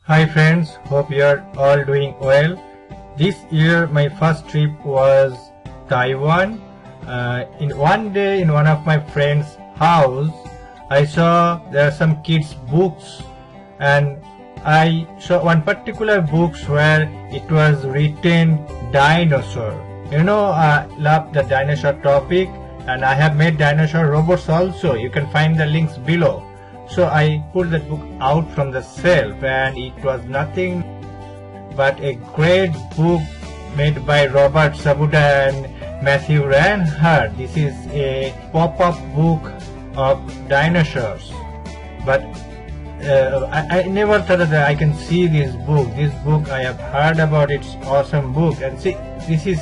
Hi friends, hope you are all doing well. This year my first trip was Taiwan. In one day in one of my friend's house, I saw there are some kids books, and I saw one particular books where it was written Dinosaur. You know, I love the dinosaur topic, and I have made dinosaur robots also. You can find the links below. So I pulled that book out from the shelf, and it was nothing but a great book made by Robert Sabuda and Matthew Reinhardt. This is a pop-up book of dinosaurs. But I never thought that I can see this book. This book I have heard about. It's awesome book, and see, this is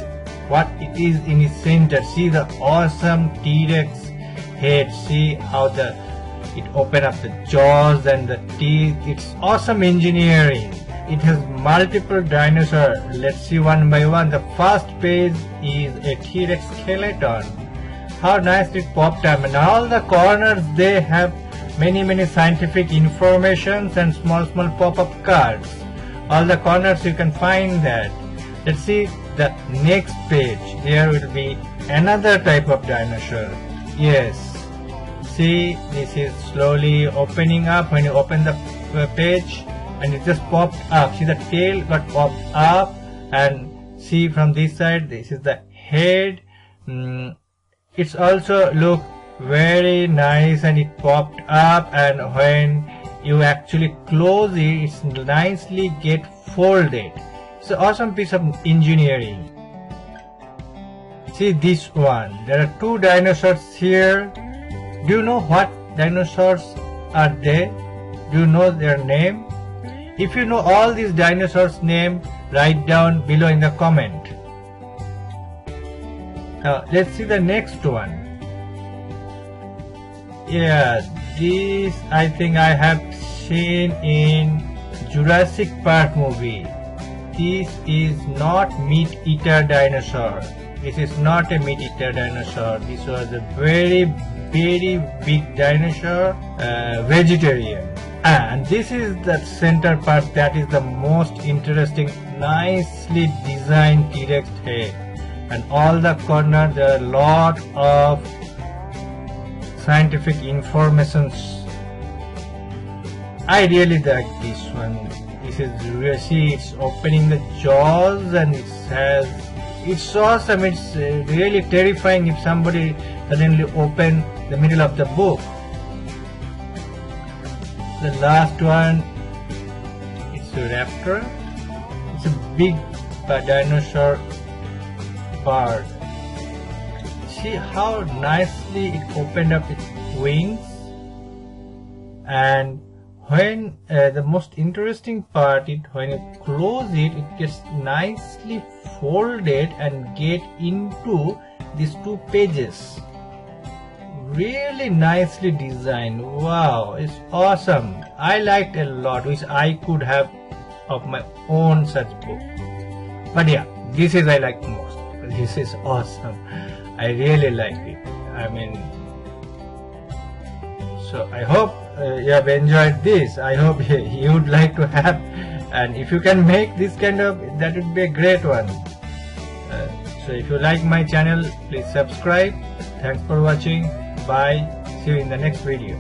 what it is in its center. See the awesome T-Rex head. See how it open up the jaws and the teeth. It's awesome engineering. It has multiple dinosaurs. Let's see one by one. The first page is a T-Rex skeleton. How nicely it popped up, and all the corners they have many scientific informations and small pop-up cards. All the corners you can find that. Let's see the next page. There will be another type of dinosaur. Yes, see, this is slowly opening up. When you open the page, and it just popped up. See, the tail got popped up, and see from this side, this is the head. It's also look very nice, and it popped up, and when you actually close it, it's nicely get folded. It's an awesome piece of engineering. See this one. There are two dinosaurs here. Do you know what dinosaurs are they? Do you know their name? If you know all these dinosaurs' name, write down below in the comment. Now let's see the next one. Yeah, this I think I have seen in Jurassic Park movie. This is not meat-eater dinosaur. This is not a meat-eater dinosaur. This was a very big dinosaur, vegetarian. And this is the center part that is the most interesting. Nicely designed T-Rex head, and all the corner there are a lot of scientific informations. I really like this one. This is really, see, it's opening the jaws, and it's awesome. It's really terrifying if somebody suddenly open the middle of the book. The last one, it's a raptor. It's a big dinosaur bird. See how nicely it opened up its wings, and when the most interesting part is when you close it, it gets nicely folded and get into these two pages. Really nicely designed. Wow, it's awesome. I liked a lot. Wish I could have of my own such book. But yeah, this is I like most. This is awesome. I really like it. I mean, so I hope you have enjoyed this. I hope you would like to have, and if you can make this kind of, that would be a great one. So if you like my channel, please subscribe. Thanks for watching. Bye. See you in the next video.